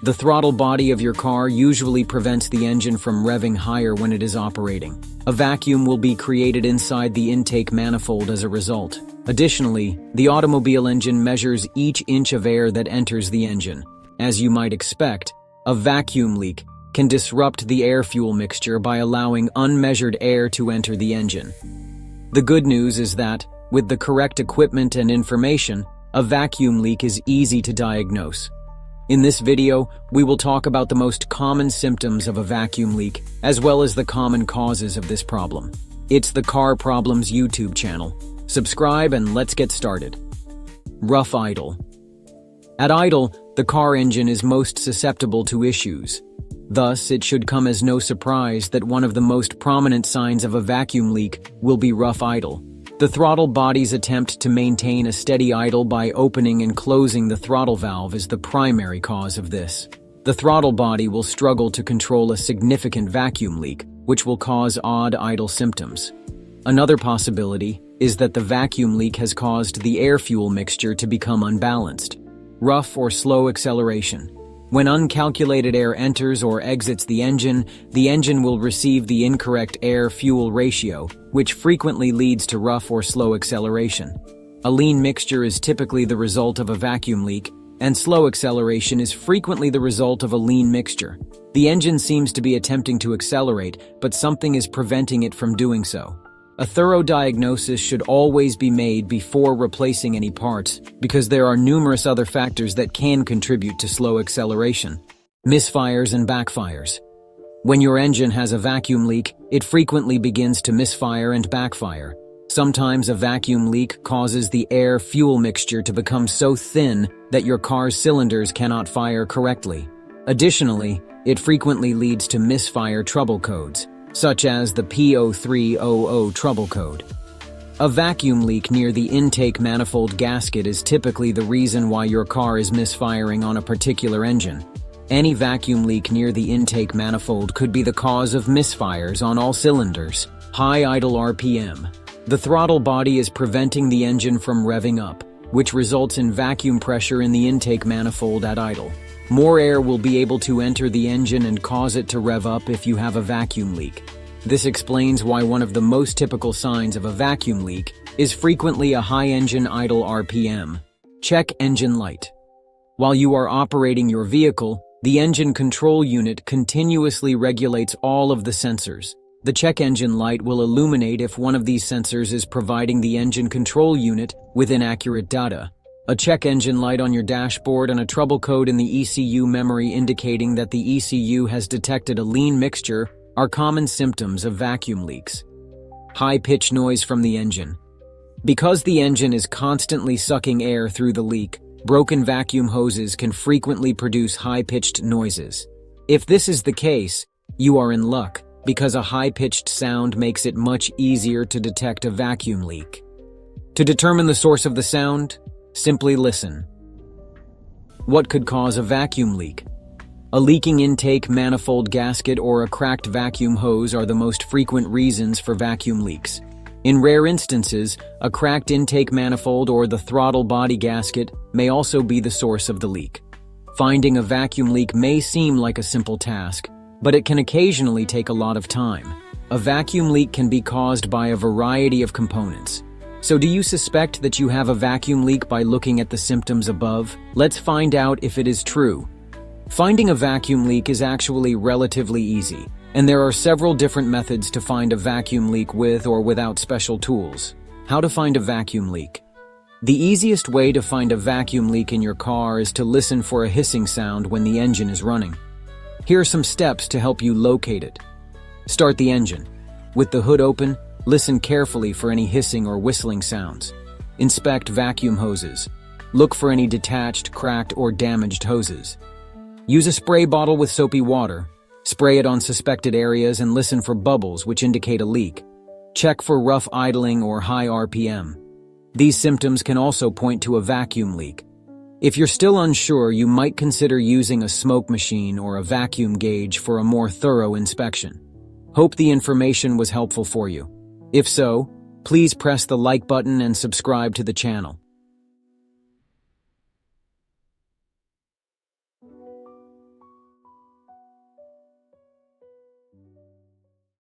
The throttle body of your car usually prevents the engine from revving higher when it is operating. A vacuum will be created inside the intake manifold as a result. Additionally, the automobile engine measures each inch of air that enters the engine. As you might expect, a vacuum leak can disrupt the air-fuel mixture by allowing unmeasured air to enter the engine. The good news is that, with the correct equipment and information, a vacuum leak is easy to diagnose. In this video, we will talk about the most common symptoms of a vacuum leak, as well as the common causes of this problem. It's the Car Problems YouTube channel. Subscribe and let's get started. Rough idle. At idle, the car engine is most susceptible to issues. Thus, it should come as no surprise that one of the most prominent signs of a vacuum leak will be rough idle. The throttle body's attempt to maintain a steady idle by opening and closing the throttle valve is the primary cause of this. The throttle body will struggle to control a significant vacuum leak, which will cause odd idle symptoms. Another possibility is that the vacuum leak has caused the air-fuel mixture to become unbalanced. Rough or slow acceleration. When uncalculated air enters or exits the engine will receive the incorrect air-fuel ratio, which frequently leads to rough or slow acceleration. A lean mixture is typically the result of a vacuum leak, and slow acceleration is frequently the result of a lean mixture. The engine seems to be attempting to accelerate, but something is preventing it from doing so. A thorough diagnosis should always be made before replacing any parts, because there are numerous other factors that can contribute to slow acceleration. Misfires and backfires. When your engine has a vacuum leak, it frequently begins to misfire and backfire. Sometimes a vacuum leak causes the air-fuel mixture to become so thin that your car's cylinders cannot fire correctly. Additionally, it frequently leads to misfire trouble codes, such as the P0300 trouble code. A vacuum leak near the intake manifold gasket is typically the reason why your car is misfiring on a particular engine. Any vacuum leak near the intake manifold could be the cause of misfires on all cylinders. High idle RPM. The throttle body is preventing the engine from revving up, which results in vacuum pressure in the intake manifold at idle. More air will be able to enter the engine and cause it to rev up if you have a vacuum leak. This explains why one of the most typical signs of a vacuum leak is frequently a high engine idle RPM. Check engine light. While you are operating your vehicle, the engine control unit continuously regulates all of the sensors. The check engine light will illuminate if one of these sensors is providing the engine control unit with inaccurate data. A check engine light on your dashboard and a trouble code in the ECU memory indicating that the ECU has detected a lean mixture are common symptoms of vacuum leaks. High-pitched noise from the engine. Because the engine is constantly sucking air through the leak, broken vacuum hoses can frequently produce high-pitched noises. If this is the case, you are in luck, because a high-pitched sound makes it much easier to detect a vacuum leak. To determine the source of the sound, simply listen. What could cause a vacuum leak? A leaking intake manifold gasket or a cracked vacuum hose are the most frequent reasons for vacuum leaks. In rare instances, a cracked intake manifold or the throttle body gasket may also be the source of the leak. Finding a vacuum leak may seem like a simple task, but it can occasionally take a lot of time. A vacuum leak can be caused by a variety of components. So do you suspect that you have a vacuum leak by looking at the symptoms above? Let's find out if it is true. Finding a vacuum leak is actually relatively easy, and there are several different methods to find a vacuum leak with or without special tools. How to find a vacuum leak? The easiest way to find a vacuum leak in your car is to listen for a hissing sound when the engine is running. Here are some steps to help you locate it. Start the engine. With the hood open, listen carefully for any hissing or whistling sounds. Inspect vacuum hoses. Look for any detached, cracked, or damaged hoses. Use a spray bottle with soapy water. Spray it on suspected areas and listen for bubbles which indicate a leak. Check for rough idling or high RPM. These symptoms can also point to a vacuum leak. If you're still unsure, you might consider using a smoke machine or a vacuum gauge for a more thorough inspection. Hope the information was helpful for you. If so, please press the like button and subscribe to the channel.